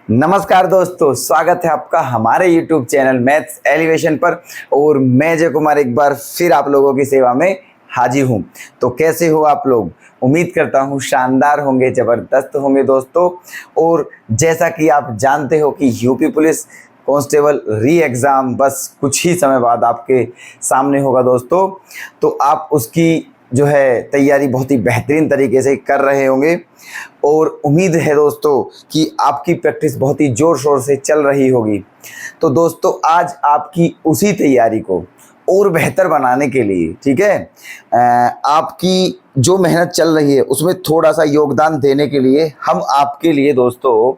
नमस्कार दोस्तों, स्वागत है आपका हमारे YouTube चैनल मैथ्स एलिवेशन पर। और मैं जय कुमार एक बार फिर आप लोगों की सेवा में हाजिर हूँ। तो कैसे हो आप लोग? उम्मीद करता हूँ शानदार होंगे, ज़बरदस्त होंगे दोस्तों। और जैसा कि आप जानते हो कि यूपी पुलिस कांस्टेबल री एग्ज़ाम बस कुछ ही समय बाद आपके सामने होगा दोस्तों। तो आप उसकी जो है तैयारी बहुत ही बेहतरीन तरीके से कर रहे होंगे और उम्मीद है दोस्तों कि आपकी प्रैक्टिस बहुत ही ज़ोर शोर से चल रही होगी। तो दोस्तों आज आपकी उसी तैयारी को और बेहतर बनाने के लिए, ठीक है, आपकी जो मेहनत चल रही है उसमें थोड़ा सा योगदान देने के लिए हम आपके लिए दोस्तों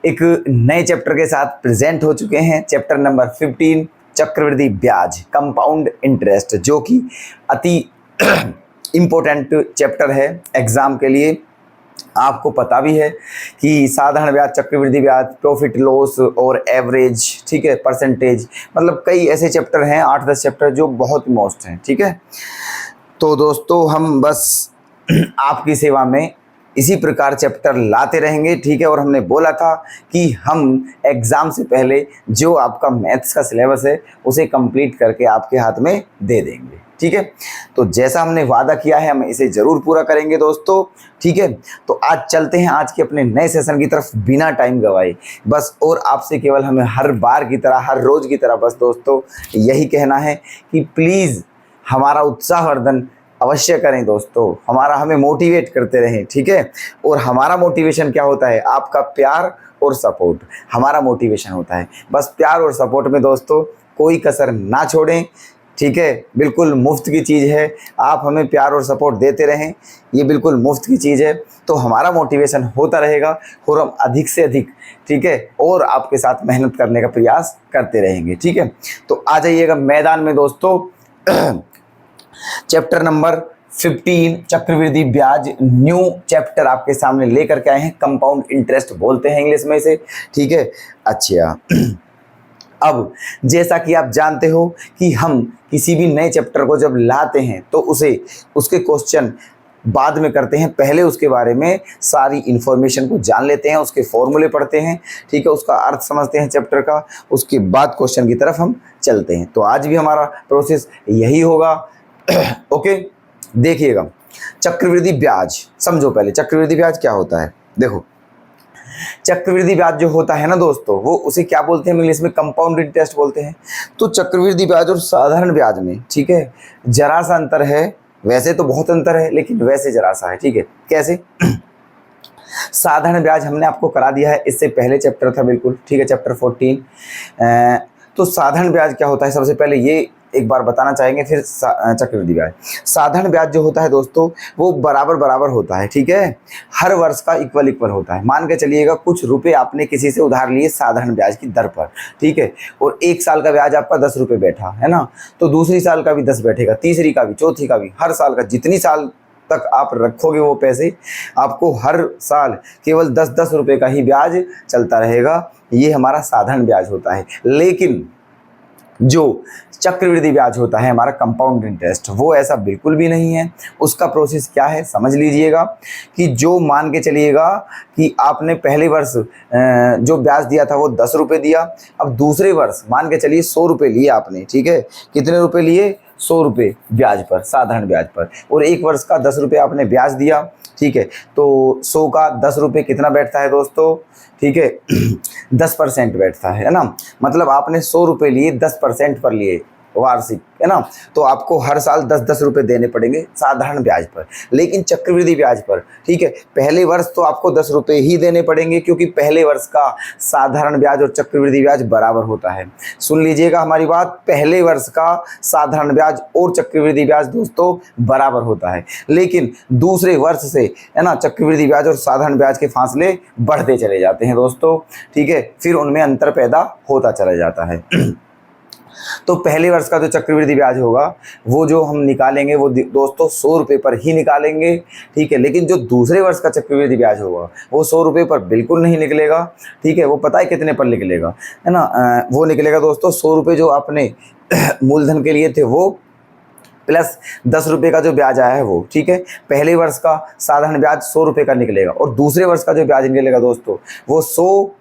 एक नए चैप्टर के साथ प्रेजेंट हो चुके हैं। चैप्टर नंबर 15 चक्रवृद्धि ब्याज, कंपाउंड इंटरेस्ट, जो कि अति इम्पोर्टेंट चैप्टर है एग्ज़ाम के लिए। आपको पता भी है कि साधारण ब्याज, चक्रवृद्धि ब्याज, प्रॉफिट लॉस और एवरेज, ठीक है, परसेंटेज, मतलब कई ऐसे चैप्टर हैं, 8-10 चैप्टर जो बहुत मोस्ट हैं, ठीक है। तो दोस्तों हम बस आपकी सेवा में इसी प्रकार चैप्टर लाते रहेंगे, ठीक है। और हमने बोला था कि हम एग्ज़ाम से पहले जो आपका मैथ्स का सिलेबस है उसे कंप्लीट करके आपके हाथ में दे देंगे, ठीक है। तो जैसा हमने वादा किया है हम इसे ज़रूर पूरा करेंगे दोस्तों, ठीक है। तो आज चलते हैं आज के अपने नए सेशन की तरफ बिना टाइम गवाए बस। और आपसे केवल हमें हर बार की तरह, हर रोज़ की तरह बस दोस्तों यही कहना है कि प्लीज़ हमारा उत्साहवर्धन अवश्य करें दोस्तों, हमें मोटिवेट करते रहें, ठीक है। और हमारा मोटिवेशन क्या होता है? आपका प्यार और सपोर्ट हमारा मोटिवेशन होता है। बस प्यार और सपोर्ट में दोस्तों कोई कसर ना छोड़ें, ठीक है। बिल्कुल मुफ्त की चीज़ है, आप हमें प्यार और सपोर्ट देते रहें, ये बिल्कुल मुफ्त की चीज़ है। तो हमारा मोटिवेशन होता रहेगा और हम अधिक से अधिक, ठीक है, और आपके साथ मेहनत करने का प्रयास करते रहेंगे, ठीक है। तो आ जाइएगा मैदान में दोस्तों। चैप्टर नंबर 15 चक्रवृद्धि ब्याज, न्यू चैप्टर आपके सामने लेकर के आए हैं। कंपाउंड इंटरेस्ट बोलते हैं इंग्लिश में इसे, ठीक है। अच्छा, अब जैसा कि आप जानते हो कि हम किसी भी नए चैप्टर को जब लाते हैं तो उसके क्वेश्चन बाद में करते हैं, पहले उसके बारे में सारी इन्फॉर्मेशन को जान लेते हैं, उसके फॉर्मूले पढ़ते हैं, ठीक है, उसका अर्थ समझते हैं चैप्टर का, उसके बाद क्वेश्चन की तरफ हम चलते हैं। तो आज भी हमारा प्रोसेस यही होगा। ओके, देखिएगा, चक्रवृद्धि ब्याज समझो। पहले चक्रवृद्धि ब्याज क्या होता है देखो। चक्रवृद्धि ब्याज जो होता है ना दोस्तों, वो उसे क्या बोलते हैं इंग्लिश में? कंपाउंड इंटरेस्ट बोलते हैं। तो चक्रवृद्धि ब्याज और साधारण ब्याज में, ठीक है, जरा सा अंतर है। वैसे तो बहुत अंतर है लेकिन वैसे जरा सा है, ठीक है। कैसे? साधारण ब्याज हमने आपको करा दिया है, इससे पहले चैप्टर था बिल्कुल, ठीक है, चैप्टर 14। तो साधारण ब्याज क्या होता है सबसे पहले ये एक बार बताना चाहेंगे, फिर चक्रवृद्धि ब्याज। साधारण ब्याज जो होता है दोस्तों वो बराबर बराबर होता है, ठीक है, हर वर्ष का इक्वल इक्वल होता है। मान के चलिएगा कुछ रुपए आपने किसी से उधार लिए साधारण ब्याज की दर पर, ठीक है, और एक साल का ब्याज आपका 10 रुपये बैठा है ना, तो दूसरी साल का भी 10 बैठेगा, तीसरी का भी, चौथी का भी, हर साल का, जितनी साल तक आप रखोगे वो पैसे, आपको हर साल केवल 10-10 रुपये का ही ब्याज चलता रहेगा। ये हमारा साधारण ब्याज होता है। लेकिन जो चक्रवृद्धि ब्याज होता है हमारा कंपाउंड इंटरेस्ट, वो ऐसा बिल्कुल भी नहीं है। उसका प्रोसेस क्या है समझ लीजिएगा कि जो मान के चलिएगा कि आपने पहले वर्ष जो ब्याज दिया था वो 10 रुपये दिया, अब दूसरे वर्ष मान के चलिए 100 रुपये लिए आपने, ठीक है। कितने रुपए लिए? 100 रुपये ब्याज पर, साधारण ब्याज पर। और एक वर्ष का 10 रुपये आपने ब्याज दिया, ठीक है। तो 100 का 10 रुपये कितना बैठता है दोस्तों? ठीक है, 10% बैठता है ना। मतलब आपने 100 रुपये लिए, 10% पर लिए वार्षिक, है ना, तो आपको हर साल 10-10 रुपये देने पड़ेंगे साधारण ब्याज पर। लेकिन चक्रवृद्धि ब्याज पर, ठीक है, पहले वर्ष तो आपको 10 रुपये ही देने पड़ेंगे क्योंकि पहले वर्ष का साधारण ब्याज और चक्रवृद्धि ब्याज बराबर होता है। सुन लीजिएगा हमारी बात, पहले वर्ष का साधारण ब्याज और चक्रवृद्धि ब्याज दोस्तों बराबर होता है। लेकिन दूसरे वर्ष से, है ना, चक्रवृद्धि ब्याज और साधारण ब्याज के फासले बढ़ते चले जाते हैं दोस्तों, ठीक है, फिर उनमें अंतर पैदा होता चला जाता है। तो पहले वर्ष का जो चक्रवृद्धि ब्याज होगा वो जो हम निकालेंगे वो दोस्तों 100 रुपये पर ही निकालेंगे, ठीक है। लेकिन जो दूसरे वर्ष का चक्रवृद्धि ब्याज होगा वो 100 रुपये पर बिल्कुल नहीं निकलेगा, ठीक है। वो पता है कितने पर निकलेगा, है ना, वो निकलेगा दोस्तों 100 रुपये जो आपने मूलधन के लिए थे वो, प्लस 10 रुपये का जो ब्याज आया है वो, ठीक है। पहले वर्ष का साधारण ब्याज 100 रुपये का निकलेगा और दूसरे वर्ष का जो ब्याज निकलेगा दोस्तों वो 100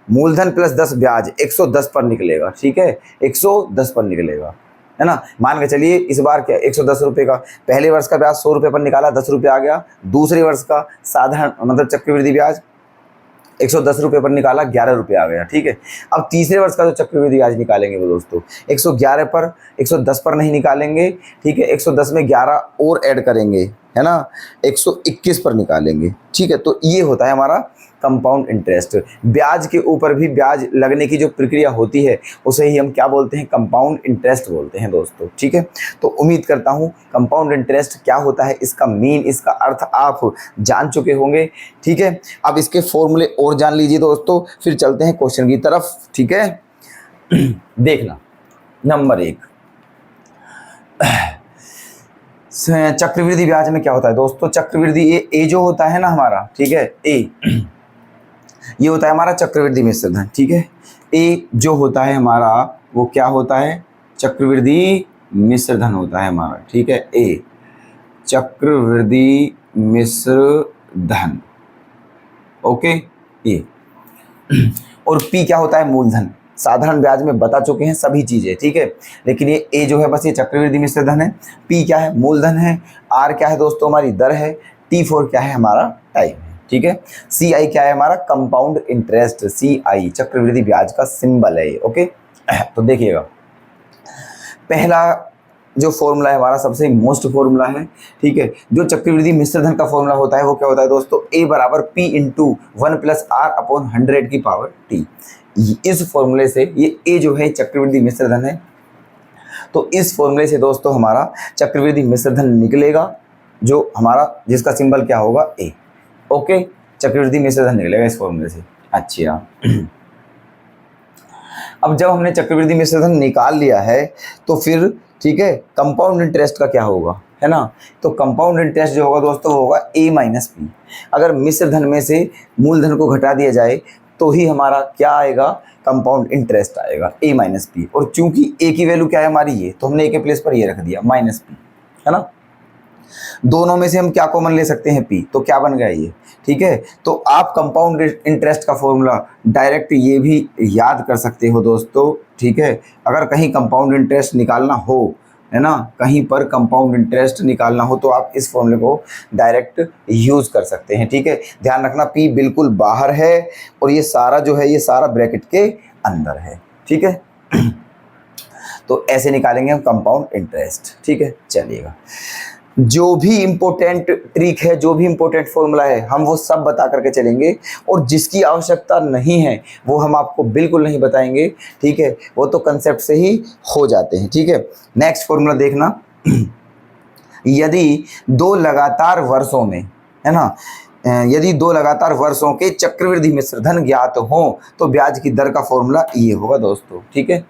मूलधन प्लस 10 ब्याज 110 पर निकलेगा, ठीक है, 110 पर निकलेगा, है ना। मान के चलिए इस बार क्या 110 रुपये का, पहले वर्ष का ब्याज 100 रुपये पर निकाला, 10 रुपये आ गया। दूसरे वर्ष का साधारण मतलब चक्रवृद्धि ब्याज 110 रुपये पर निकाला, 11 रुपये आ गया, ठीक है। अब तीसरे वर्ष का जो चक्रवृद्धि ब्याज निकालेंगे वो दोस्तों 111 पर 110 पर नहीं निकालेंगे, ठीक है, 110 में 11 और ऐड करेंगे, है ना, 121 पर निकालेंगे, ठीक है। तो ये होता है हमारा कंपाउंड इंटरेस्ट। ब्याज के ऊपर भी ब्याज लगने की जो प्रक्रिया होती है उसे ही हम क्या बोलते हैं, कंपाउंड इंटरेस्ट बोलते हैं दोस्तों, ठीक है। तो उम्मीद करता हूँ कंपाउंड इंटरेस्ट क्या होता है, इसका मीन, इसका अर्थ आप जान चुके होंगे, ठीक है। अब इसके फॉर्मूले और जान लीजिए दोस्तों, फिर चलते हैं क्वेश्चन की तरफ, ठीक है। देखना नंबर 1, चक्रवृद्धि ब्याज में क्या होता है दोस्तों, चक्रवृद्धि ए जो होता है ना हमारा, ठीक है, ए ये होता है हमारा चक्रवृद्धि मिश्र धन, ठीक है। ए जो होता है हमारा वो क्या होता है, चक्रवृद्धि मिश्र धन होता है हमारा, ठीक है। ए चक्रवृद्धि मिश्र धन, ओके। ए और पी क्या होता है, मूलधन। साधारण ब्याज में बता चुके हैं सभी चीजें, ठीक है, लेकिन ये ए जो है बस ये चक्रवृद्धि मिश्र धन है, पी क्या है, मूलधन है, आर क्या है दोस्तों हमारी दर है, T4 क्या है हमारा टाइम है, ठीक है। CI क्या है हमारा कंपाउंड इंटरेस्ट, CI चक्रवृद्धि ब्याज का सिंबल है, ओके। तो देखिएगा पहला जो फॉर्मूला है हमारा सबसे मोस्ट फॉर्मूला है, ठीक है। जो चक्रवृद्धि मिश्र धन का फॉर्मूला होता है वो क्या होता है दोस्तों, A बराबर P इंटू 1 + R/100 की पावर T। इस फॉर्मूले से ये A जो है चक्रवृद्धि मिश्र धन है, तो इस फॉर्मूले से दोस्तों हमारा चक्रवृद्धि मिश्र धन निकलेगा, जो हमारा जिसका सिंबल क्या होगा A, ओके। चक्रवृद्धि मिश्र धन निकलेगा इस फॉर्मूले से। अच्छा अब जब हमने चक्रवृद्धि मिश्र धन निकाल लिया है तो फिर ठीक है कंपाउंड इंटरेस्ट का क्या होगा, है ना। तो कंपाउंड इंटरेस्ट जो होगा दोस्तों वो होगा A - P। अगर मिश्र धन में से मूलधन को घटा दिया जाए तो ही हमारा क्या आएगा, कंपाउंड इंटरेस्ट आएगा A - P। और चूंकि A की वैल्यू क्या है हमारी ये, तो हमने A के प्लेस पर ये रख दिया -P, है ना। दोनों में से हम क्या कॉमन ले सकते हैं, P, तो क्या बन गया ये, ठीक है। तो आप कंपाउंड इंटरेस्ट का फॉर्मूला डायरेक्ट ये भी याद कर सकते हो दोस्तों, ठीक है। अगर कहीं कंपाउंड इंटरेस्ट निकालना हो, है ना, कहीं पर कंपाउंड इंटरेस्ट निकालना हो तो आप इस फॉर्मूले को डायरेक्ट यूज़ कर सकते हैं, ठीक है। ध्यान रखना P बिल्कुल बाहर है और ये सारा जो है ये सारा ब्रैकेट के अंदर है, ठीक है। तो ऐसे निकालेंगे हम कंपाउंड इंटरेस्ट, ठीक है। चलिएगा जो भी इम्पोर्टेंट ट्रिक है, जो भी इम्पोर्टेंट फॉर्मूला है हम वो सब बता करके चलेंगे, और जिसकी आवश्यकता नहीं है वो हम आपको बिल्कुल नहीं बताएंगे, ठीक है। वो तो कंसेप्ट से ही हो जाते हैं, ठीक है। नेक्स्ट फॉर्मूला देखना, यदि 2 लगातार वर्षों में, है ना, यदि 2 लगातार वर्षों के चक्रवृद्धि मिश्र धन ज्ञात हो तो ब्याज की दर का फॉर्मूला ये होगा दोस्तों, ठीक है।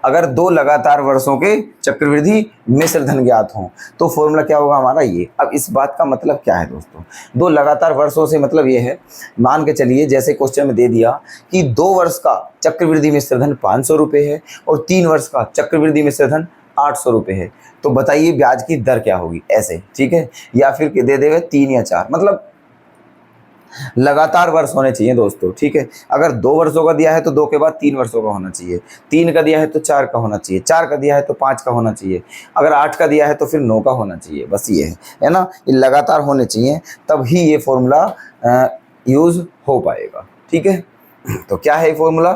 अगर 2 लगातार वर्षों के चक्रवृद्धि मिश्र धन ज्ञात हों तो फॉर्मूला क्या होगा हमारा ये। अब इस बात का मतलब क्या है दोस्तों, 2 लगातार वर्षों से मतलब ये है, मान के चलिए जैसे क्वेश्चन में दे दिया कि 2 वर्ष का चक्रवृद्धि मिश्र धन 500 रुपये है और 3 वर्ष का चक्रवृद्धि मिश्र धन 800 रुपये है, तो बताइए ब्याज की दर क्या होगी, ऐसे, ठीक है। या फिर दे देवे 3 या 4, मतलब लगातार वर्ष होने चाहिए दोस्तों, ठीक है। अगर 2 वर्षों का दिया है तो 2 के बाद 3 वर्षों का होना चाहिए, 3 का दिया है तो 4 का होना चाहिए, 4 का दिया है तो 5 का होना चाहिए, अगर 8 का दिया है तो फिर 9 का होना चाहिए, बस ये है ना। ये लगातार होने चाहिए तब ही ये फॉर्मूला यूज़ हो पाएगा, ठीक है। तो क्या है फॉर्मूला,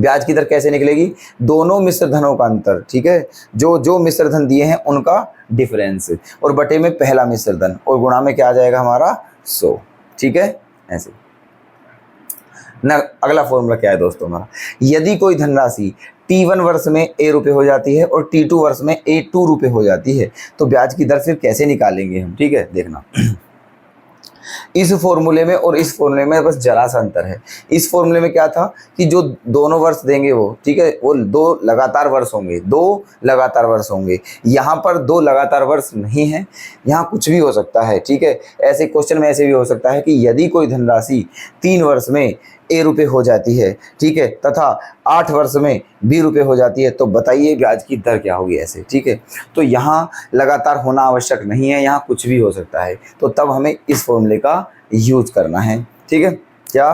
ब्याज की दर कैसे निकलेगी, दोनों मिश्र धनों का अंतर, ठीक है, जो जो मिश्र धन दिए हैं उनका डिफरेंस, और बटे में पहला मिश्र धन, और गुणा में क्या आ जाएगा हमारा 100, ठीक है। ऐसे ना अगला फॉर्मूला क्या है दोस्तों हमारा, यदि कोई धनराशि T1 वर्ष में A रुपये हो जाती है और T2 वर्ष में A 2 रुपये हो जाती है तो ब्याज की दर फिर कैसे निकालेंगे हम, ठीक है। देखना इस फॉर्मूले में और इस फॉर्मूले में बस जरा सा अंतर है। इस फॉर्मूले में क्या था कि जो दोनों वर्ष देंगे वो, ठीक है, वो 2 लगातार वर्ष होंगे, 2 लगातार वर्ष होंगे। यहाँ पर 2 लगातार वर्ष नहीं है, यहाँ कुछ भी हो सकता है, ठीक है। ऐसे क्वेश्चन में ऐसे भी हो सकता है कि यदि कोई धनराशि 3 वर्ष में A रुपये हो जाती है, ठीक है, तथा 8 वर्ष में B रुपये हो जाती है तो बताइए ब्याज की दर क्या होगी, ऐसे, ठीक है। तो यहाँ लगातार होना आवश्यक नहीं है, यहाँ कुछ भी हो सकता है, तो तब हमें इस फॉर्मूले का यूज करना है, ठीक है। क्या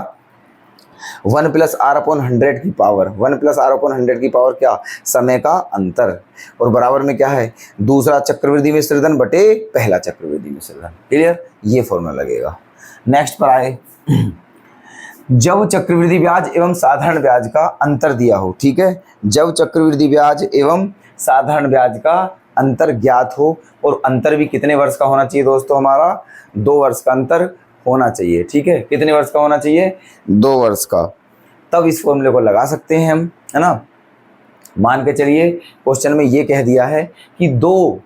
1 प्लस आर अपॉन 100 की पावर, 1 प्लस आर अपॉन 100 की पावर क्या, समय का अंतर, और बराबर में क्या है, दूसरा चक्रवृद्धि मिश्रधन बटे पहला चक्रवृद्धि मिश्रधन। क्लियर, ये फॉर्मूला लगेगा। नेक्स्ट पर आए, जब चक्रवृद्धि ब्याज एवं साधारण ब्याज का अंतर दिया हो, ठीक है, जब चक्रवृद्धि ब्याज एवं साधारण ब्याज का अंतर ज्ञात हो, और अंतर भी कितने वर्ष का होना चाहिए दोस्तों, हमारा 2 वर्ष का अंतर होना चाहिए। ठीक है, कितने वर्ष का होना चाहिए, 2 वर्ष का, तब इस फॉर्मूले को लगा सकते हैं हम, है ना। मान के चलिए क्वेश्चन में ये कह दिया है कि 2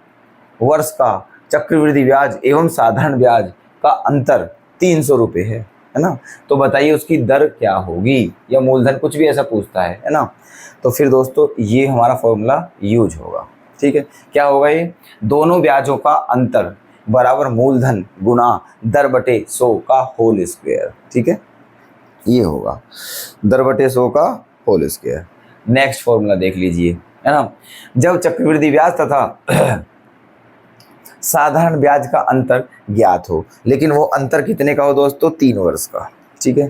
वर्ष का चक्रवृद्धि ब्याज एवं साधारण ब्याज का अंतर 300 रुपये है ना, तो बताइए उसकी दर क्या होगी, या मूलधन, कुछ भी ऐसा पूछता है ना। तो फिर दोस्तों ये हमारा फॉर्मूला यूज होगा। ठीक है, क्या होगा ये, दोनों ब्याजों का अंतर बराबर मूलधन गुना दर बटे 100 का होल स्क्वायर। ठीक है, ये होगा दर बटे 100 का होल स्क्वायर। नेक्स्ट फॉर्मूला देख लीजिए, है ना, जब चक्रवृद्धि ब्याज तथा साधारण ब्याज का अंतर ज्ञात हो, लेकिन वो अंतर कितने का हो दोस्तों, 3 वर्ष का। ठीक है,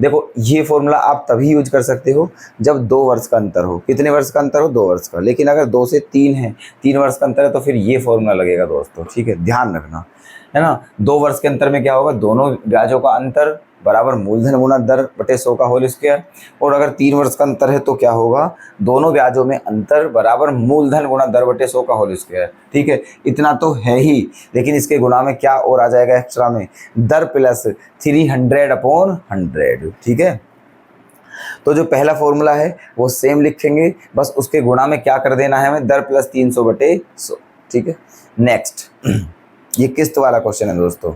देखो ये फॉर्मूला आप तभी यूज कर सकते हो जब 2 वर्ष का अंतर हो। कितने वर्ष का अंतर हो, 2 वर्ष का, लेकिन अगर 2 से 3 है, 3 वर्ष का अंतर है, तो फिर ये फॉर्मूला लगेगा दोस्तों। ठीक है, ध्यान रखना, है ना। 2 वर्ष के अंतर में क्या होगा, दोनों ब्याजों का अंतर बराबर मूलधन गुना दर बटे 100 का होल स्क्वायर, और अगर 3 वर्ष का अंतर है तो क्या होगा, दोनों ब्याजों में अंतर बराबर मूलधन गुना दर बटे 100 का होल स्क्वायर। ठीक है, इतना तो है ही, लेकिन इसके गुणा में क्या और आ जाएगा एक्स्ट्रा में, दर प्लस 300 अपॉन 100। ठीक है, तो जो पहला फॉर्मूला है वो सेम लिखेंगे, बस उसके गुणा में क्या कर देना है हमें, दर प्लस 300 बटे 100। ठीक है, नेक्स्ट ये किस्त वाला क्वेश्चन है दोस्तों।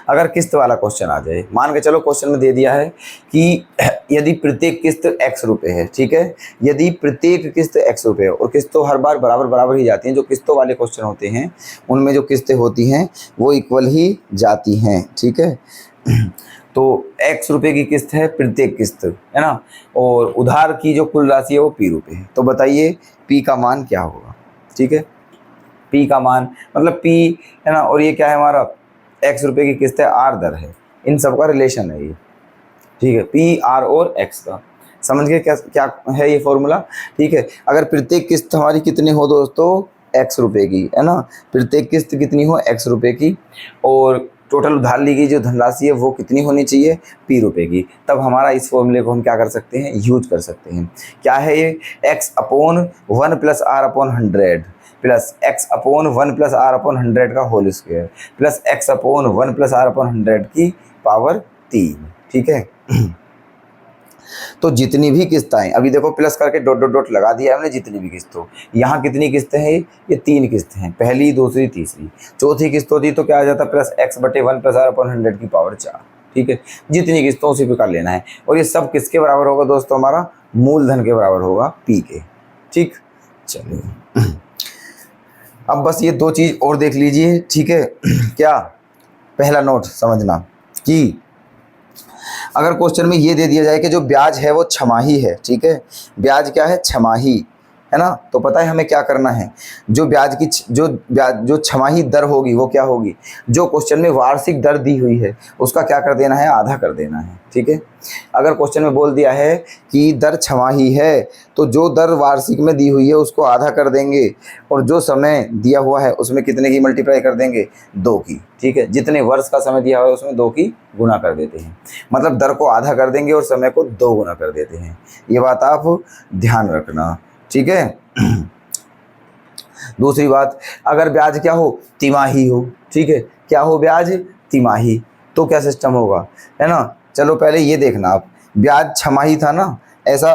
अगर किस्त वाला क्वेश्चन आ जाए, मान के चलो क्वेश्चन में दे दिया है कि यदि प्रत्येक किस्त x रुपए है, ठीक है, यदि प्रत्येक किस्त x रुपए है, और किस्तों हर बार बराबर बराबर ही जाती हैं, जो किस्तों वाले क्वेश्चन होते हैं उनमें जो किस्तें होती हैं वो इक्वल ही जाती हैं। ठीक है, तो x रुपए की किस्त है प्रत्येक किस्त, है ना, और उधार की जो कुल राशि है वो p रुपए है। तो बताइए p का मान क्या होगा। ठीक है, p का मान मतलब p, है ना, और ये क्या है हमारा, x रुपए की किस्त है, r दर है, इन सब का रिलेशन है ये। ठीक है, p r और x का, समझ गए क्या क्या है ये फॉर्मूला। ठीक है, अगर प्रत्येक किस्त हमारी कितनी हो दोस्तों, x रुपए की, है ना, प्रत्येक किस्त कितनी हो, x रुपए की, और टोटल उधार ली गई जो धनराशि है वो कितनी होनी चाहिए, p रुपए की, तब हमारा इस फॉर्मूले को हम क्या कर सकते हैं, यूज कर सकते हैं। क्या है ये, x upon 1 plus R upon 100 plus x upon 1 plus R upon 100 का whole square plus x upon 1 plus R upon 100 की पावर 3। ठीक है, तो जितनी भी किस्त आए, अभी देखो प्लस करके डॉट डॉट डॉट लगा दिया हमने, जितनी भी किस्त हो, यहाँ कितनी किस्तें हैं, ये 3 किस्तें हैं, पहली, दूसरी, तीसरी, चौथी किस्त होती तो क्या आ जाता, प्लस x बटे 1 प्लस आर अपॉन 100 की पावर 4। ठीक है, जितनी किस्तों उसी प्रकार लेना है, और ये सब किसके बराबर होगा दोस्तों, हमारा मूलधन के बराबर होगा, p के। ठीक, चलिए अब बस ये 2 चीज़ और देख लीजिए। ठीक है, क्या, पहला नोट समझना कि अगर क्वेश्चन में ये दे दिया जाए कि जो ब्याज है वो छमाही है, ठीक है, ब्याज क्या है, छमाही, है ना, तो पता है हमें क्या करना है, जो ब्याज की जो छमाही दर होगी वो क्या होगी, जो क्वेश्चन में वार्षिक दर दी हुई है उसका क्या कर देना है, आधा कर देना है। ठीक है, अगर क्वेश्चन में बोल दिया है कि दर छमाही है तो जो दर वार्षिक में दी हुई है उसको आधा कर देंगे, और जो समय दिया हुआ है उसमें कितने की मल्टीप्लाई कर देंगे, 2 की। ठीक है, जितने वर्ष का समय दिया हुआ है उसमें 2 की गुना कर देते हैं, मतलब दर को आधा कर देंगे और समय को 2 गुना कर देते हैं। ये बात आप ध्यान रखना। ठीक है, दूसरी बात, अगर ब्याज क्या हो, तिमाही हो। ठीक है, क्या हो, ब्याज तिमाही, तो क्या सिस्टम होगा, है ना। चलो पहले ये देखना आप, ब्याज छमाही था ना, ऐसा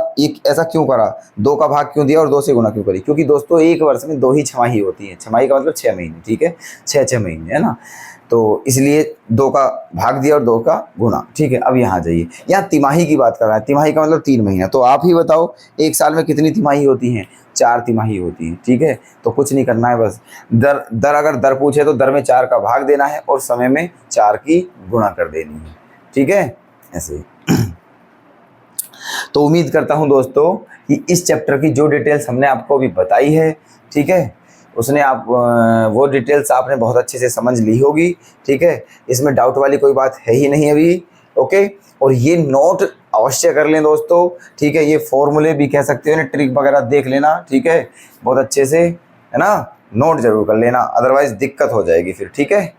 क्यों करा, 2 का भाग क्यों दिया और 2 से गुना क्यों करी, क्योंकि दोस्तों एक वर्ष में 2 ही छमाही होती है, छमाही का मतलब 6 महीने। ठीक है, 6 महीने, है ना, तो इसलिए 2 का भाग दिया और 2 का गुणा। ठीक है, अब यहाँ जाइए, यहाँ तिमाही की बात कर रहा है, तिमाही का मतलब 3 महीना, तो आप ही बताओ एक साल में कितनी तिमाही होती हैं, 4 तिमाही होती हैं। ठीक है, तो कुछ नहीं करना है, बस दर अगर दर पूछे तो दर में 4 का भाग देना है और समय में 4 की गुणा कर देनी है। ठीक है, ऐसे। तो उम्मीद करता हूँ दोस्तों कि इस चैप्टर की जो डिटेल्स हमने आपको अभी बताई है, ठीक है, उसने आप वो डिटेल्स आपने बहुत अच्छे से समझ ली होगी। ठीक है, इसमें डाउट वाली कोई बात है ही नहीं अभी। ओके, और ये नोट अवश्य कर लें दोस्तों, ठीक है। ये फॉर्मूले भी कह सकते हो ना, ट्रिक वगैरह देख लेना, ठीक है, बहुत अच्छे से, है ना, नोट जरूर कर लेना, अदरवाइज दिक्कत हो जाएगी फिर, ठीक है।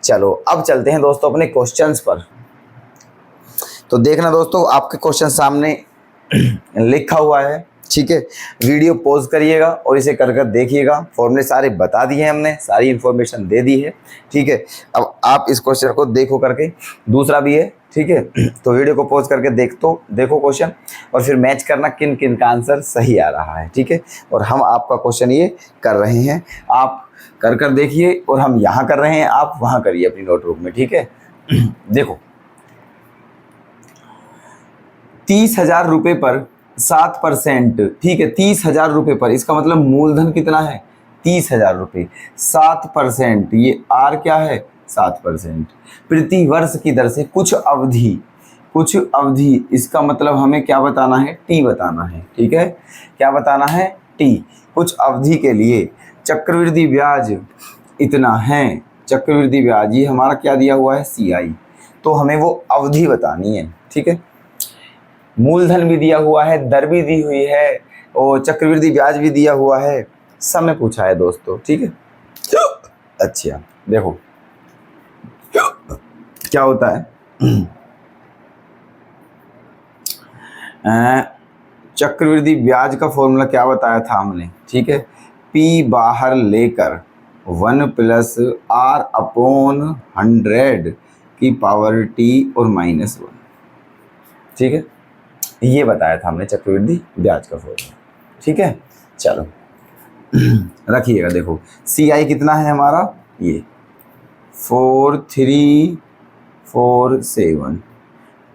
चलो अब चलते हैं दोस्तों अपने क्वेश्चंस पर। तो देखना दोस्तों, आपके क्वेश्चन सामने लिखा हुआ है, ठीक है। वीडियो पॉज करिएगा और इसे कर कर देखिएगा। फॉर्मूले सारे बता दिए हैं हमने, सारी इन्फॉर्मेशन दे दी है, ठीक है। अब आप इस क्वेश्चन को देखो करके, दूसरा भी है, ठीक है। तो वीडियो को पॉज करके देखो क्वेश्चन, और फिर मैच करना किन किन का आंसर सही आ रहा है, ठीक है। और हम आपका क्वेश्चन ये कर रहे हैं, आप कर कर देखिए, और हम यहाँ कर रहे हैं, आप वहाँ करिए अपनी नोटबुक में, ठीक है। देखो, 30,000 रुपये पर 7%, ठीक है, 30,000 रुपये पर, इसका मतलब मूलधन कितना है, 30,000 रुपये, 7%, ये आर क्या है, 7%, प्रति वर्ष की दर से कुछ अवधि, इसका मतलब हमें क्या बताना है, टी बताना है, ठीक है। क्या बताना है, टी, कुछ अवधि के लिए चक्रवृद्धि ब्याज इतना है, चक्रवृद्धि ब्याज ये हमारा क्या दिया हुआ है, CI, तो हमें वो अवधि बतानी है, ठीक है। मूलधन भी दिया हुआ है, दर भी दी हुई है, और चक्रवृद्धि ब्याज भी दिया हुआ है, समय पूछा है दोस्तों, ठीक है। अच्छा देखो क्या होता है, चक्रवृद्धि ब्याज का फॉर्मूला क्या बताया था हमने, ठीक है, P बाहर लेकर 1 + R/100 की पावर T और -1, ठीक है, ये बताया था हमने चक्रवृद्धि ब्याज का फॉर्मूला, ठीक है। चलो रखिएगा, देखो CI कितना है हमारा, ये 4347,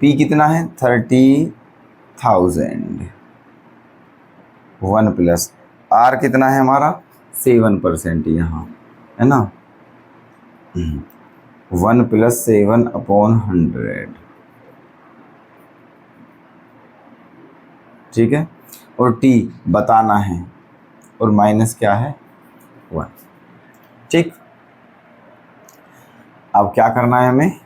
P कितना है 30,000, 1 + R कितना है हमारा 7% यहाँ, है ना, 1 + 7/100, ठीक है, और T बताना है, और माइनस क्या है 1, ठीक। अब क्या करना है हमें,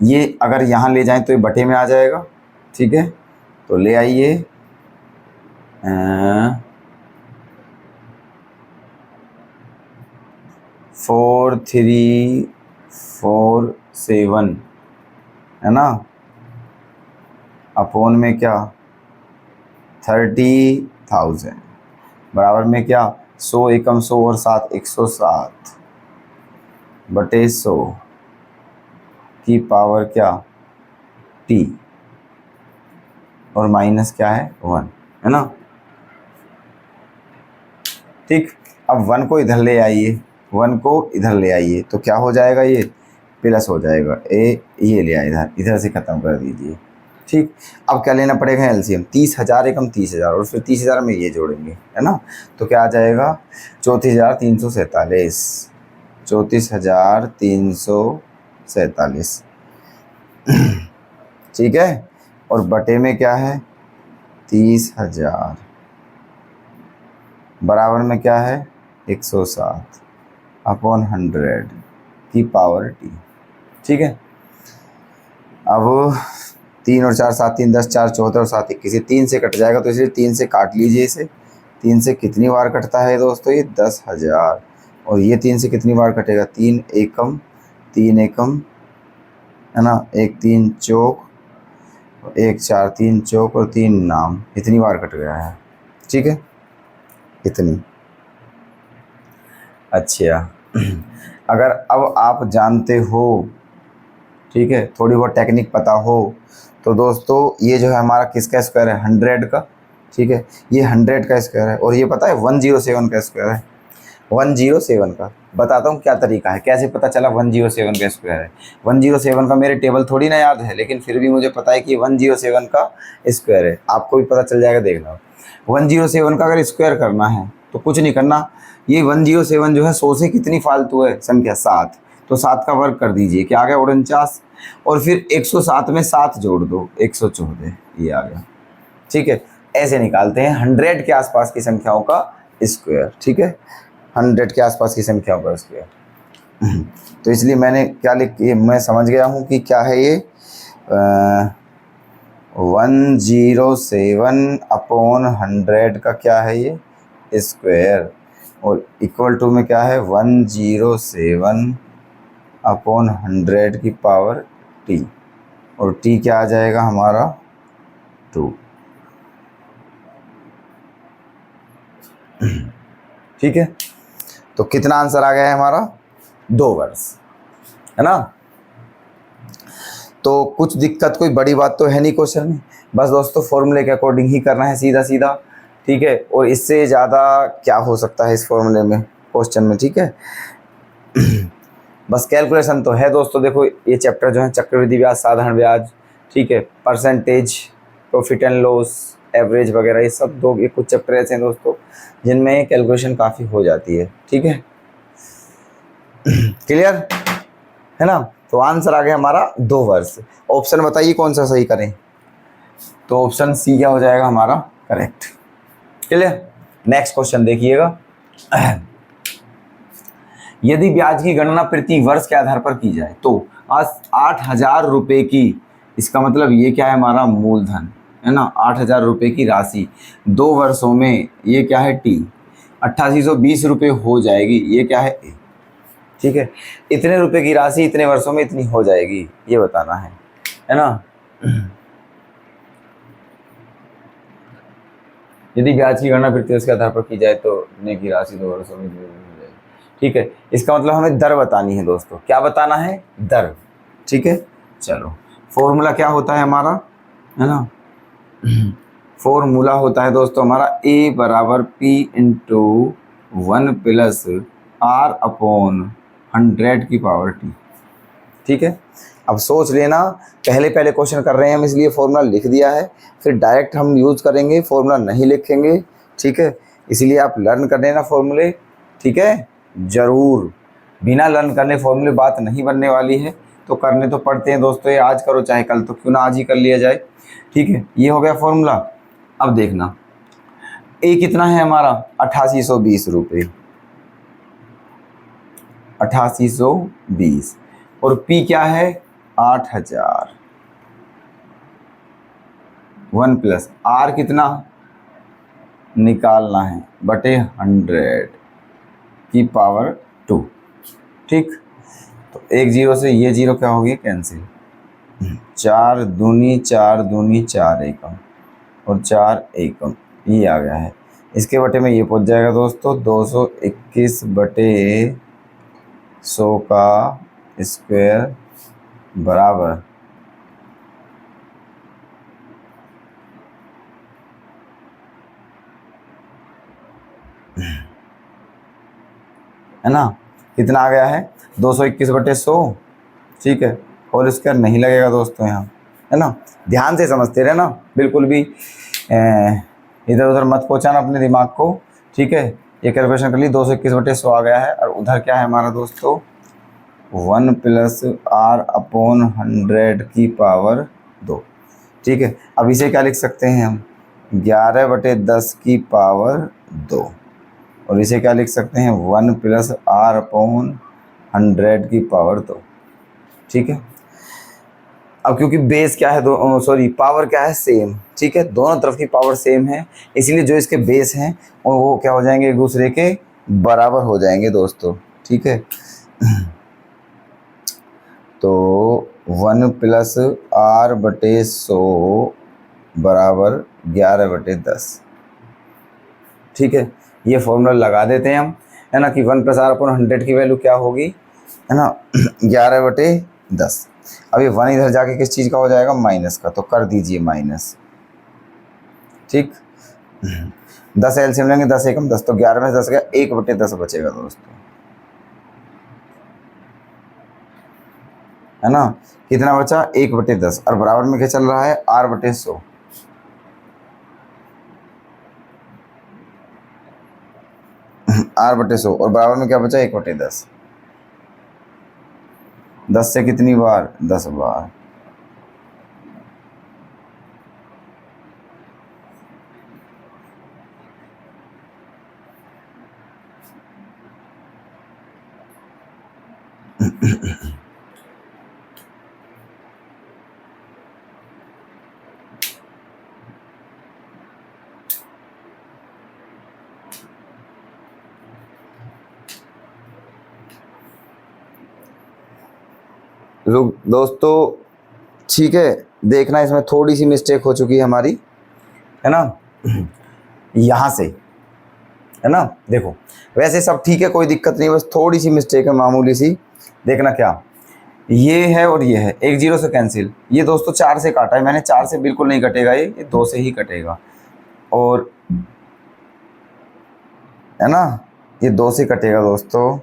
ये अगर यहाँ ले जाएं तो ये बटे में आ जाएगा, ठीक है, तो ले आइए, 4347 है ना, अपोन में क्या 30,000 बराबर में क्या 100 एकम 100 और 7 107 बटे 100 की पावर क्या T, और माइनस क्या है 1, है ना, ठीक। अब 1 को इधर ले आइए, 1 को इधर ले आइए, तो क्या हो जाएगा, ये प्लस हो जाएगा, ये ले आए इधर से ख़त्म कर दीजिए, ठीक। अब क्या लेना पड़ेगा एलसीएम, 30,000 एकम 30,000, और फिर 30,000 में ये जोड़ेंगे, है ना, तो क्या आ जाएगा 34,347, 34,347, ठीक है, और बटे में क्या है 30,000 बराबर में क्या है 107/100 की पावर T, ठीक है। अब 3 और 4 7 3 10 4 14 और 7 21, ये 3 से कट जाएगा, तो इसलिए 3 से काट लीजिए इसे। 3 से कितनी बार कटता है दोस्तों, ये 10,000, और ये 3 से कितनी बार कटेगा 3 एकम, है ना, 1 3 चौक, 1 4 3 चौक और 3 नाम, इतनी बार कट गया है, ठीक है, इतनी। अच्छा अगर अब आप जानते हो, ठीक है, थोड़ी बहुत टेक्निक पता हो, तो दोस्तों ये जो है हमारा किसका स्क्वायर है 100 का, ठीक है, ये 100 का स्क्वायर है, और ये पता है 107 का स्क्वायर है, 107 का। बताता हूँ क्या तरीका है, कैसे पता चला 107 का स्क्वायर है। 107 का मेरे टेबल थोड़ी ना याद है, लेकिन फिर भी मुझे पता है कि 107 का स्क्वायर है, आपको भी पता चल जाएगा, देखना। 107 का अगर स्क्वायर करना है तो कुछ नहीं करना, ये 107 जो है 100 से कितनी फालतू है संख्या 7, तो 7 का वर्ग कर दीजिए, क्या आ गया 49, और फिर 107 में 7 जोड़ दो 114, ये आ गया, ठीक है। ऐसे निकालते हैं 100 के आसपास की संख्याओं का स्क्वायर, ठीक है, 100 के आसपास की संख्याओं का स्क्वायर। तो इसलिए मैंने क्या मैं समझ गया हूँ कि क्या है ये 107/100 का क्या है ये स्क्वायर, और इक्वल टू में क्या है 107/100 की पावर t, और t क्या आ जाएगा हमारा 2। ठीक है, तो कितना आंसर आ गया है हमारा 2 वर्ष, है ना। तो कुछ दिक्कत कोई बड़ी बात तो है नहीं क्वेश्चन में, बस दोस्तों फॉर्मूले के अकॉर्डिंग ही करना है सीधा सीधा, ठीक है। और इससे ज़्यादा क्या हो सकता है इस फॉर्मूले में क्वेश्चन में, ठीक है। बस कैलकुलेशन तो है दोस्तों। देखो ये चैप्टर जो है चक्रवृद्धि ब्याज, साधारण ब्याज, ठीक है, percentage, profit and loss, average वगैरह, ये सब दो ये कुछ चैप्टर ऐसे हैं दोस्तों जिनमें कैलकुलेशन काफ़ी हो जाती है, ठीक है। क्लियर है ना। तो आंसर आ गया हमारा 2 वर्ष। ऑप्शन बताइए कौन सा सही करें, तो ऑप्शन सी क्या हो जाएगा हमारा करेक्ट। क्लियर। नेक्स्ट क्वेश्चन देखिएगा। यदि ब्याज की गणना प्रति वर्ष के आधार पर की जाए तो 8,000 रुपये की, इसका मतलब ये क्या है हमारा मूलधन, है ना, 8,000 रुपये की राशि 2 वर्षों में, ये क्या है टी, 8820 रुपये हो जाएगी, ये क्या है ए, ठीक है। इतने रुपए की राशि इतने वर्षों में इतनी हो जाएगी, ये बताना है ना। यदि ब्याज की गणना प्रति वर्ष के आधार पर की जाए तो इतने की राशि 2 वर्षों में हो जाएगी, ठीक है। इसका मतलब हमें दर बतानी है दोस्तों, क्या बताना है दर, ठीक है। चलो फॉर्मूला क्या होता है हमारा, है ना, फॉर्मूला होता है दोस्तों हमारा A बराबर P इंटू 1 प्लस R/100 की पावर t, ठीक है। अब सोच लेना, पहले पहले क्वेश्चन कर रहे हैं हम इसलिए फॉर्मूला लिख दिया है, फिर डायरेक्ट हम यूज़ करेंगे, फॉर्मूला नहीं लिखेंगे, ठीक है। इसलिए आप लर्न कर लेना फॉर्मूले, ठीक है। ज़रूर, बिना लर्न करने फॉर्मूले बात नहीं बनने वाली है, तो करने तो पड़ते हैं दोस्तों, ये आज करो चाहे कल, तो क्यों ना आज ही कर लिया जाए, ठीक है। ये हो गया फॉर्मूला। अब देखना ए कितना है हमारा 8820 रुपये, 8820, और पी क्या है 8,000, 1 प्लस आर कितना निकालना है बटे 100 की पावर 2, ठीक। तो एक जीरो से ये जीरो क्या होगी कैंसिल, 4 दूनी 4 दूनी 4 एकम, और 4 एकम, ये आ गया है। इसके बटे में ये पहुंच जाएगा दोस्तों 221 बटे 100 का स्क्वायर बराबर है ना, कितना आ गया है 221 बटे 100, ठीक है। होल स्क्वायर नहीं लगेगा दोस्तों यहाँ, है ना। ध्यान से समझते रहना, बिल्कुल भी इधर उधर मत पहुँचाना अपने दिमाग को, ठीक है। ये कैलकुलेशन कर ली 221 बटे 100 आ गया है, और उधर क्या है हमारा दोस्तों 1 प्लस R/100 की पावर 2, ठीक है। अब इसे क्या लिख सकते हैं हम 11 बटे 10 की पावर 2, और इसे क्या लिख सकते हैं 1 प्लस R/100 की पावर 2, ठीक है। अब क्योंकि बेस क्या है दो सॉरी पावर क्या है सेम, ठीक है, दोनों तरफ की पावर सेम है, इसलिए जो इसके बेस हैं वो क्या हो जाएंगे एक दूसरे के बराबर हो जाएंगे दोस्तों, ठीक है। तो 1 प्लस R/100 बराबर 11 बटे 10, ठीक है। ये फॉर्मूला लगा देते हैं हम, है ना, कि 1 प्लस R/100 की वैल्यू क्या होगी, है ना 11 बटे 10। अब ये 1 इधर जाके किस चीज़ का हो जाएगा माइनस का, तो कर दीजिए माइनस, ठीक। 10 एलसीएम लेंगे 10 एकम 10, तो 11 में 10 गया 1 बटे 10 बचेगा दोस्तों, है ना। कितना बचा 1 बटे 10, और बराबर में क्या चल रहा है R/100, R/100, और बराबर में क्या बचा 1 बटे 10, 10 से कितनी बार 10 बार, रुक दोस्तों, ठीक है, देखना इसमें थोड़ी सी मिस्टेक हो चुकी है हमारी, है ना, यहाँ से, है ना। देखो वैसे सब ठीक है, कोई दिक्कत नहीं, बस थोड़ी सी मिस्टेक है मामूली सी। देखना क्या, ये है और ये है, एक जीरो से कैंसिल। ये दोस्तों 4 से काटा है मैंने, 4 से बिल्कुल नहीं कटेगा, ये 2 से ही कटेगा। और है ना, ये 2 से कटेगा दोस्तों।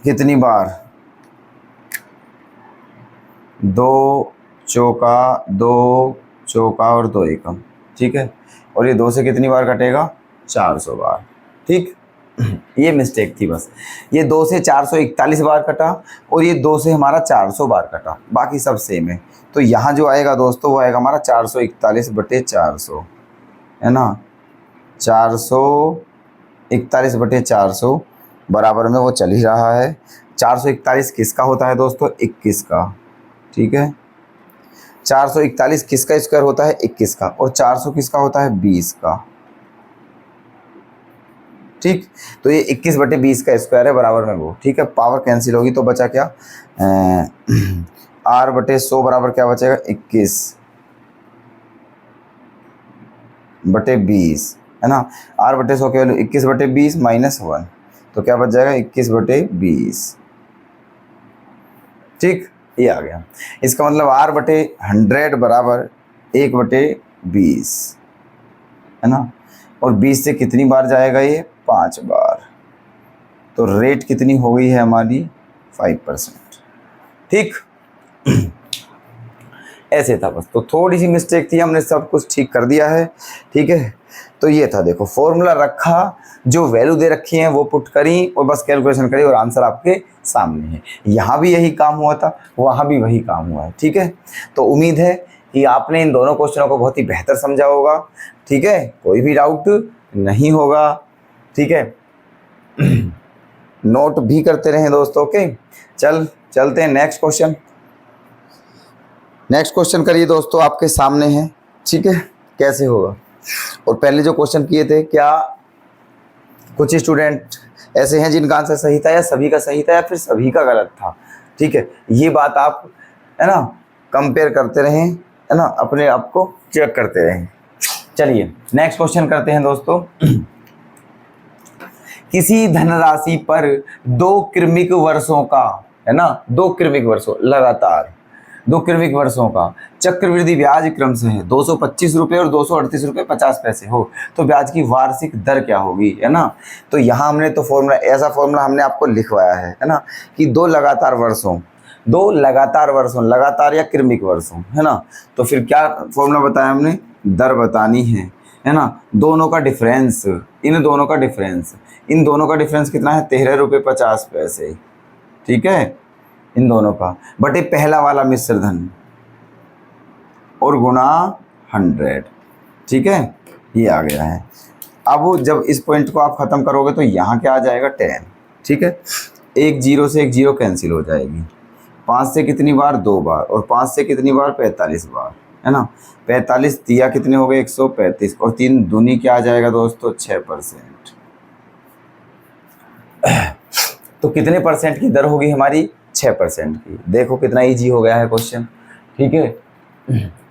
कितनी बार, 2 चौका 2 चौका और 2 एकम, ठीक है। और ये 2 से कितनी बार कटेगा, 400 बार, ठीक। ये मिस्टेक थी बस, ये 2 से 441 बार कटा और ये 2 से हमारा 400 बार कटा, बाकी सब सेम है। तो यहाँ जो आएगा दोस्तों वो आएगा हमारा 441/400, है ना, 441/400 बराबर में वो चल ही रहा है। 441 किसका होता है दोस्तों, 21 का, ठीक है। 441 किसका स्क्वायर होता है, 21 का, और 400 किसका होता है, 20 का, ठीक। तो ये 21/20 का स्क्वायर है बराबर में वो, ठीक है। पावर कैंसिल होगी तो बचा क्या, r/100 बराबर क्या बचेगा, 21/20, है ना। r/100 की वैल्यू 21/20 -1, तो क्या बच जाएगा, 21/20, ठीक। ये आ गया, इसका मतलब r/100 बराबर 1/20, है ना। और 20 से कितनी बार जाएगा, ये 5 बार। तो रेट कितनी हो गई है हमारी, 5%, ठीक। ऐसे था बस, तो थोड़ी सी मिस्टेक थी, हमने सब कुछ ठीक कर दिया है, ठीक है। तो ये था, देखो फॉर्मूला रखा, जो वैल्यू दे रखी है वो पुट करी और बस कैलकुलेशन करी और आंसर आपके सामने है। यहाँ भी यही काम हुआ था, वहाँ भी वही काम हुआ है, ठीक है। तो उम्मीद है कि आपने इन दोनों क्वेश्चनों को बहुत ही बेहतर समझा होगा, ठीक है, कोई भी डाउट नहीं होगा, ठीक है। नोट भी करते रहें दोस्तों, ओके। चलते हैं नेक्स्ट क्वेश्चन। नेक्स्ट क्वेश्चन करिए दोस्तों, आपके सामने है, ठीक है, कैसे होगा। और पहले जो क्वेश्चन किए थे, क्या कुछ स्टूडेंट ऐसे हैं जिनका आंसर सही था, या सभी का सही था, या फिर सभी का गलत था, ठीक है। ये बात आप, है ना, कंपेयर करते रहें, है ना, अपने आप को चेक करते रहें। चलिए नेक्स्ट क्वेश्चन करते हैं दोस्तों। किसी धनराशि पर 2 क्रमिक वर्षों का, है ना, 2 क्रमिक वर्षों लगातार 2 क्रमिक वर्षों का चक्रवृद्धि ब्याज क्रमशः है 225 रुपये और 238 रुपये 50 पैसे हो, तो ब्याज की वार्षिक दर क्या होगी, है ना। तो यहाँ हमने तो फॉर्मूला, ऐसा फॉर्मूला हमने आपको लिखवाया है ना, कि 2 लगातार वर्षों, लगातार या क्रमिक वर्षों, है ना। तो फिर क्या फॉर्मूला बताया हमने, दर बतानी है ना। दोनों का डिफरेंस, इन दोनों का डिफरेंस कितना है, 13 रुपये 50 पैसे, ठीक है, इन दोनों का, बटे पहला वाला मिश्र धन और गुणा 100, ठीक है। ये आ गया है। अब जब इस पॉइंट को आप खत्म करोगे तो यहाँ क्या आ जाएगा, 10, ठीक है। एक जीरो से एक जीरो कैंसिल हो जाएगी, 5 से कितनी बार, 2 बार, और 5 से कितनी बार, 45 बार, है ना। 45 दिया कितने हो गए, 135, और 3 दूनी क्या आ जाएगा दोस्तों, 6%। तो कितने परसेंट की दर होगी हमारी, 6% की। देखो कितना इजी हो गया है क्वेश्चन, ठीक है।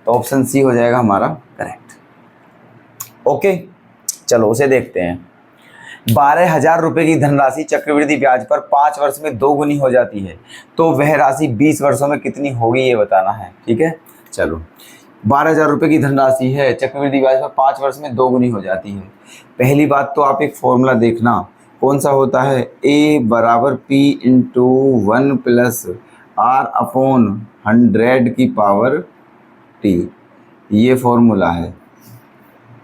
तो ऑप्शन सी हो जाएगा हमारा करेक्ट, ओके। चलो उसे देखते हैं। 12,000 रुपये की धनराशि चक्रवृद्धि ब्याज पर 5 वर्ष में 2 गुनी हो जाती है, तो वह राशि 20 वर्षों में कितनी होगी, ये बताना है, ठीक है। चलो 12,000 रुपये की धनराशि है, चक्रवृद्धि ब्याज पर 5 वर्ष में 2 गुनी हो जाती है। पहली बात तो आप एक फॉर्मूला देखना, कौन सा होता है, A बराबर P into 1 plus R/100 T, ये फॉर्मूला है,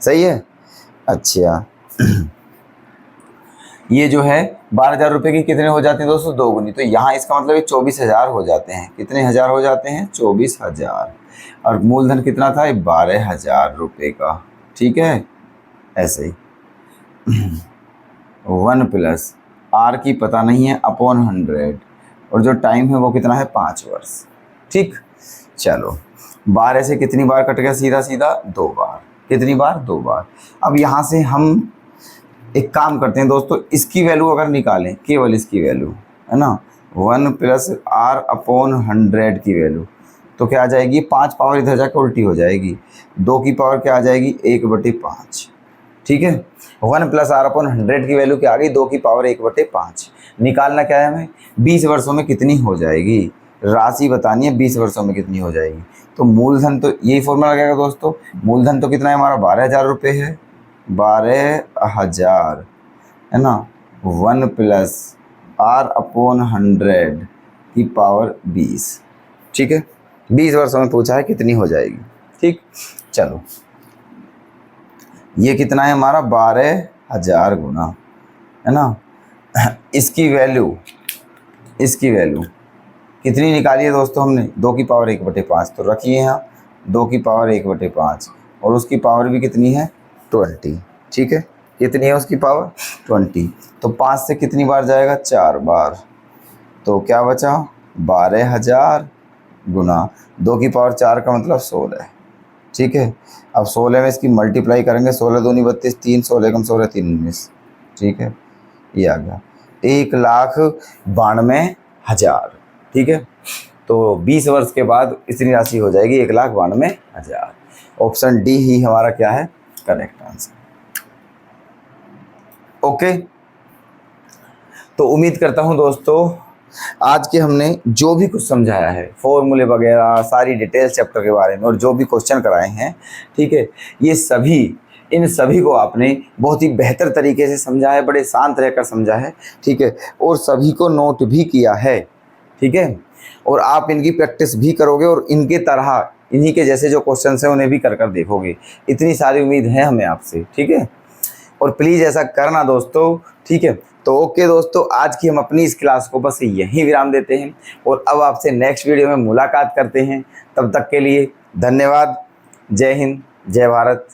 सही है। अच्छा ये जो है 12,000 रुपये की कितने हो जाते हैं दोस्तों, 2 गुनी, तो यहाँ इसका मतलब ये 24,000 हो जाते हैं। कितने हज़ार हो जाते हैं, 24,000, और मूलधन कितना था, 12,000 रुपये का, ठीक है। ऐसे ही 1 प्लस R की पता नहीं है, अपॉन 100, और जो टाइम है वो कितना है, 5 वर्ष, ठीक। चलो 12 से कितनी बार कट गया, सीधा 2 बार, कितनी बार, 2 बार। अब यहाँ से हम एक काम करते हैं दोस्तों, इसकी वैल्यू अगर निकालें, केवल इसकी वैल्यू है ना, 1 + r/100 की वैल्यू, तो क्या आ जाएगी, 5 पावर इधर जाकर उल्टी हो जाएगी, 2 की पावर क्या आ जाएगी, 1/5। ठीक है, 1 + r/100 की वैल्यू क्या आ गई, 2 की पावर 1/5। निकालना क्या है हमें, 20 वर्षों में कितनी हो जाएगी, राशि बतानी है 20 वर्षों में कितनी हो जाएगी। तो मूलधन, तो यही फॉर्मूला लगेगा दोस्तों, मूलधन तो कितना है हमारा, 12,000 रुपये है, 12,000 है ना, 1 + r/100 की पावर 20। ठीक है, 20 वर्षों में पूछा है कितनी हो जाएगी। ठीक, चलो ये कितना है हमारा, 12,000 गुना, है ना, इसकी वैल्यू कितनी निकाली है दोस्तों हमने, 2 की पावर 1/5 तो रखिए यहाँ, 2 की पावर 1/5, और उसकी पावर भी कितनी है, 20। ठीक है, कितनी है उसकी पावर, 20। तो 5 से कितनी बार जाएगा, 4 बार, तो क्या बचा, 12,000 गुना 2 की पावर 4 का मतलब 16। ठीक है, अब 16 में इसकी मल्टीप्लाई करेंगे, 16 दूनी 32, 3 16 कम 16 3 19। ठीक है, ये आ गया 1,92,000। ठीक है, तो 20 वर्ष के बाद इतनी राशि हो जाएगी 1,92,000। ऑप्शन डी ही हमारा क्या है, करेक्ट आंसर। ओके, तो उम्मीद करता हूं दोस्तों आज के हमने जो भी कुछ समझाया है, फॉर्मूले वगैरह सारी डिटेल्स चैप्टर के बारे में और जो भी क्वेश्चन कराए हैं, ठीक है, ये सभी, इन सभी को आपने बहुत ही बेहतर तरीके से समझा है, बड़े शांत रहकर समझा है। ठीक है, और सभी को नोट भी किया है। ठीक है, और आप इनकी प्रैक्टिस भी करोगे और इनके तरह इन्हीं के जैसे जो क्वेश्चन हैं उन्हें भी कर देखोगे। इतनी सारी उम्मीद है हमें आपसे। ठीक है, और प्लीज़ ऐसा करना दोस्तों। ठीक है, तो ओके दोस्तों, आज की हम अपनी इस क्लास को बस यहीं विराम देते हैं और अब आपसे नेक्स्ट वीडियो में मुलाकात करते हैं। तब तक के लिए धन्यवाद। जय हिंद, जय भारत,